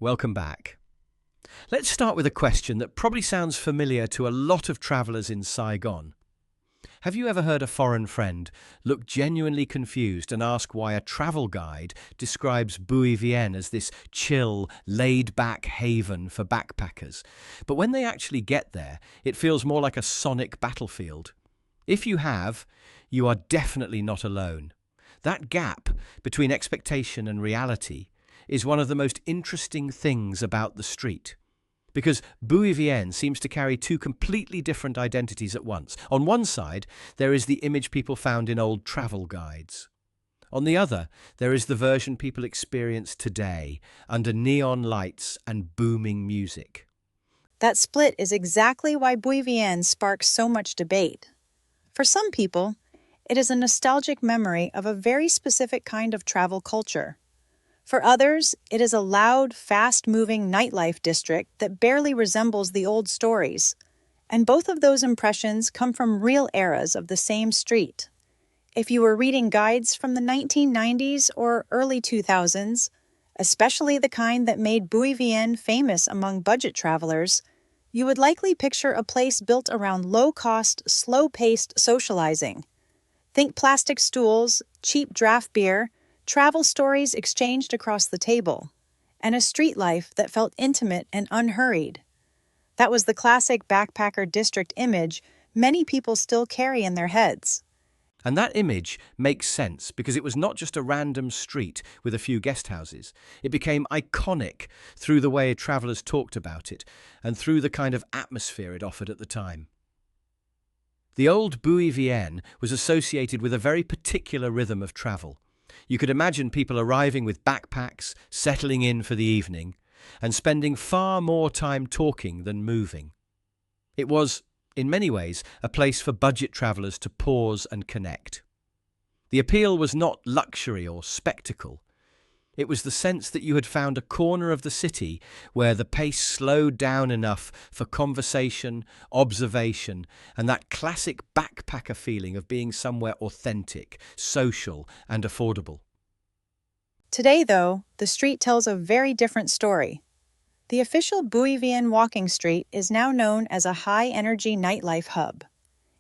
Welcome back. Let's start with a question that probably sounds familiar to a lot of travellers in Saigon. Have you ever heard a foreign friend look genuinely confused and ask why a travel guide describes Bui Vien as this chill, laid-back haven for backpackers, but when they actually get there, it feels more like a sonic battlefield? If you have, you are definitely not alone. That gap between expectation and reality is one of the most interesting things about the street. Because Bui Vien seems to carry two completely different identities at once. On one side, there is the image people found in old travel guides. On the other, there is the version people experience today, under neon lights and booming music. That split is exactly why Bui Vien sparks so much debate. For some people, it is a nostalgic memory of a very specific kind of travel culture. For others, it is a loud, fast-moving nightlife district that barely resembles the old stories. And both of those impressions come from real eras of the same street. If you were reading guides from the 1990s or early 2000s, especially the kind that made Bui Vien famous among budget travelers, you would likely picture a place built around low-cost, slow-paced socializing. Think plastic stools, cheap draft beer, travel stories exchanged across the table, and a street life that felt intimate and unhurried. That was the classic backpacker district image many people still carry in their heads. And that image makes sense because it was not just a random street with a few guest houses. It became iconic through the way travellers talked about it and through the kind of atmosphere it offered at the time. The old Bui Vien was associated with a very particular rhythm of travel. You could imagine people arriving with backpacks, settling in for the evening, and spending far more time talking than moving. It was, in many ways, a place for budget travellers to pause and connect. The appeal was not luxury or spectacle. It was the sense that you had found a corner of the city where the pace slowed down enough for conversation, observation, and that classic backpacker feeling of being somewhere authentic, social, and affordable. Today, though, the street tells a very different story. The official Bui Vien walking street is now known as a high-energy nightlife hub.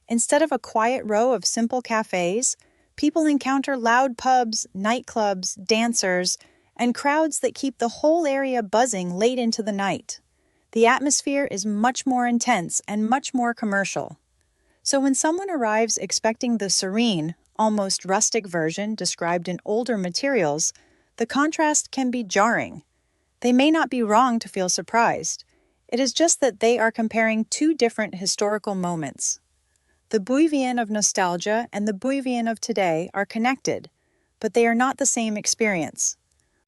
Instead of a quiet row of simple cafes, people encounter loud pubs, nightclubs, dancers, and crowds that keep the whole area buzzing late into the night. The atmosphere is much more intense and much more commercial. So when someone arrives expecting the serene, almost rustic version described in older materials, the contrast can be jarring. They may not be wrong to feel surprised. It is just that they are comparing two different historical moments. The Bui Vien of nostalgia and the Bui Vien of today are connected, but they are not the same experience.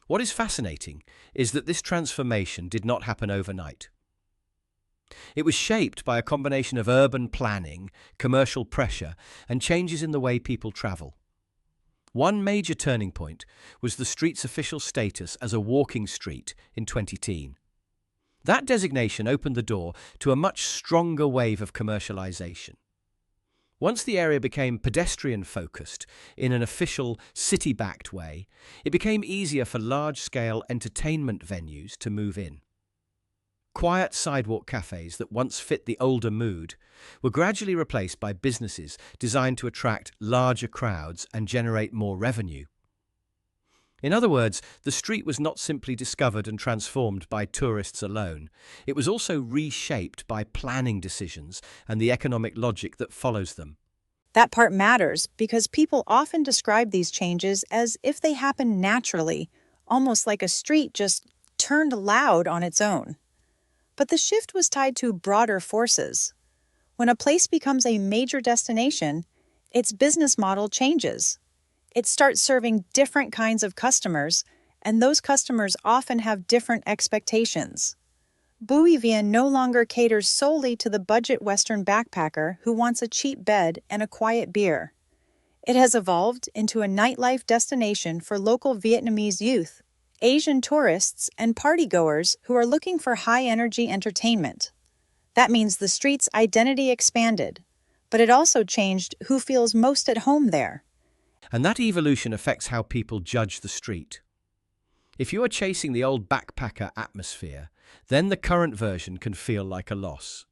What is fascinating is that this transformation did not happen overnight. It was shaped by a combination of urban planning, commercial pressure, and changes in the way people travel. One major turning point was the street's official status as a walking street in 2010. That designation opened the door to a much stronger wave of commercialization. Once the area became pedestrian-focused in an official, city-backed way, it became easier for large-scale entertainment venues to move in. Quiet sidewalk cafes that once fit the older mood were gradually replaced by businesses designed to attract larger crowds and generate more revenue. In other words, the street was not simply discovered and transformed by tourists alone. It was also reshaped by planning decisions and the economic logic that follows them. That part matters because people often describe these changes as if they happen naturally, almost like a street just turned loud on its own. But the shift was tied to broader forces. When a place becomes a major destination, its business model changes. It starts serving different kinds of customers, and those customers often have different expectations. Bui Vien no longer caters solely to the budget Western backpacker who wants a cheap bed and a quiet beer. It has evolved into a nightlife destination for local Vietnamese youth, Asian tourists, and partygoers who are looking for high-energy entertainment. That means the street's identity expanded, but it also changed who feels most at home there. And that evolution affects how people judge the street. If you are chasing the old backpacker atmosphere, then the current version can feel like a loss.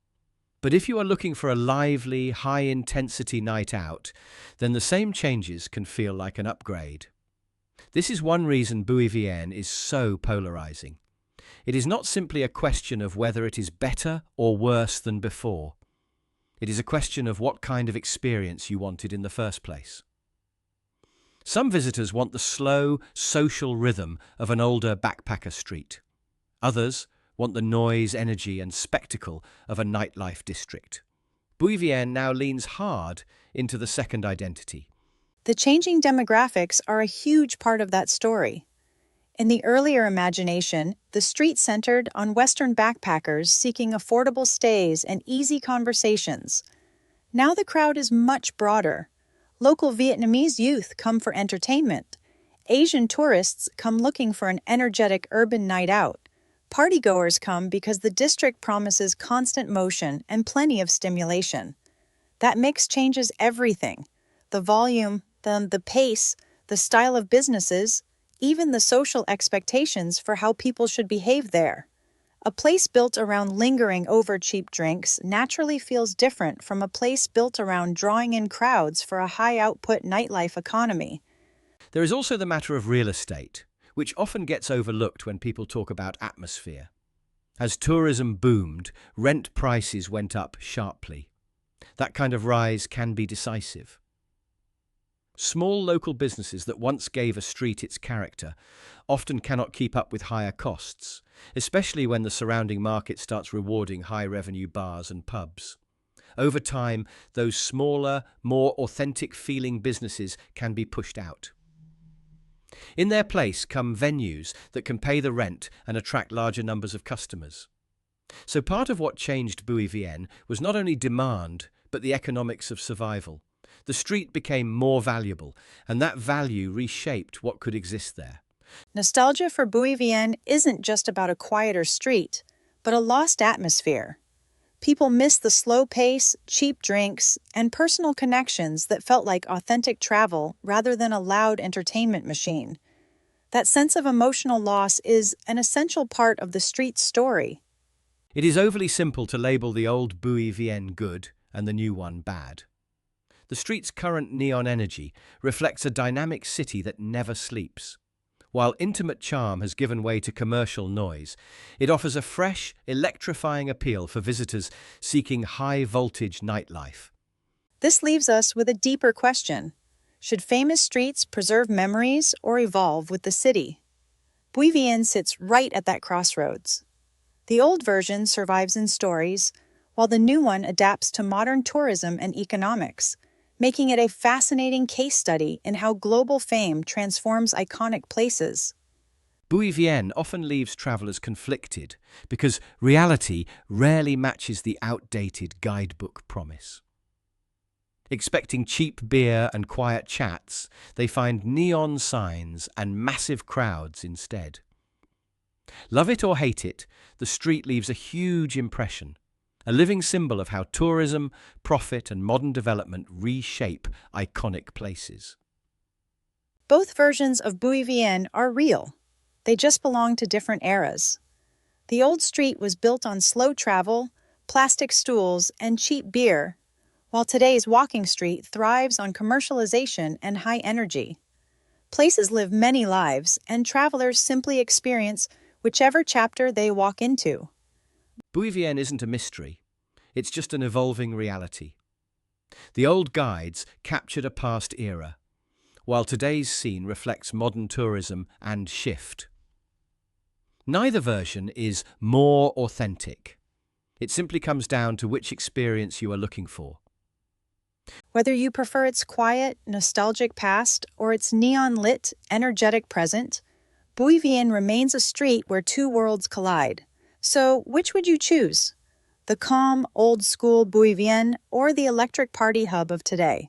But if you are looking for a lively, high-intensity night out, then the same changes can feel like an upgrade. This is one reason Bui Vien is so polarizing. It is not simply a question of whether it is better or worse than before. It is a question of what kind of experience you wanted in the first place. Some visitors want the slow, social rhythm of an older backpacker street. Others want the noise, energy, and spectacle of a nightlife district. Bui Vien now leans hard into the second identity. The changing demographics are a huge part of that story. In the earlier imagination, the street centered on Western backpackers seeking affordable stays and easy conversations. Now the crowd is much broader. Local Vietnamese youth come for entertainment. Asian tourists come looking for an energetic urban night out. Partygoers come because the district promises constant motion and plenty of stimulation. That mix changes everything: the volume, the pace, the style of businesses, even the social expectations for how people should behave there. A place built around lingering over cheap drinks naturally feels different from a place built around drawing in crowds for a high-output nightlife economy. There is also the matter of real estate, which often gets overlooked when people talk about atmosphere. As tourism boomed, rent prices went up sharply. That kind of rise can be decisive. Small local businesses that once gave a street its character often cannot keep up with higher costs, especially when the surrounding market starts rewarding high-revenue bars and pubs. Over time, those smaller, more authentic-feeling businesses can be pushed out. In their place come venues that can pay the rent and attract larger numbers of customers. So part of what changed Bui Vien was not only demand, but the economics of survival. The street became more valuable, and that value reshaped what could exist there. Nostalgia for Bui Vien isn't just about a quieter street, but a lost atmosphere. People miss the slow pace, cheap drinks, and personal connections that felt like authentic travel rather than a loud entertainment machine. That sense of emotional loss is an essential part of the street's story. It is overly simple to label the old Bui Vien good and the new one bad. The street's current neon energy reflects a dynamic city that never sleeps. While intimate charm has given way to commercial noise, it offers a fresh, electrifying appeal for visitors seeking high-voltage nightlife. This leaves us with a deeper question. Should famous streets preserve memories or evolve with the city? Bui Vien sits right at that crossroads. The old version survives in stories, while the new one adapts to modern tourism and economics, making it a fascinating case study in how global fame transforms iconic places. Bui Vien often leaves travelers conflicted because reality rarely matches the outdated guidebook promise. Expecting cheap beer and quiet chats, they find neon signs and massive crowds instead. Love it or hate it, the street leaves a huge impression, a living symbol of how tourism, profit, and modern development reshape iconic places. Both versions of Bui Vien are real. They just belong to different eras. The old street was built on slow travel, plastic stools, and cheap beer, while today's walking street thrives on commercialization and high energy. Places live many lives, and travelers simply experience whichever chapter they walk into. Bui Vien isn't a mystery, it's just an evolving reality. The old guides captured a past era, while today's scene reflects modern tourism and shift. Neither version is more authentic. It simply comes down to which experience you are looking for. Whether you prefer its quiet, nostalgic past or its neon-lit, energetic present, Bui Vien remains a street where two worlds collide. So, which would you choose? The calm, old-school Bui Vien or the electric party hub of today?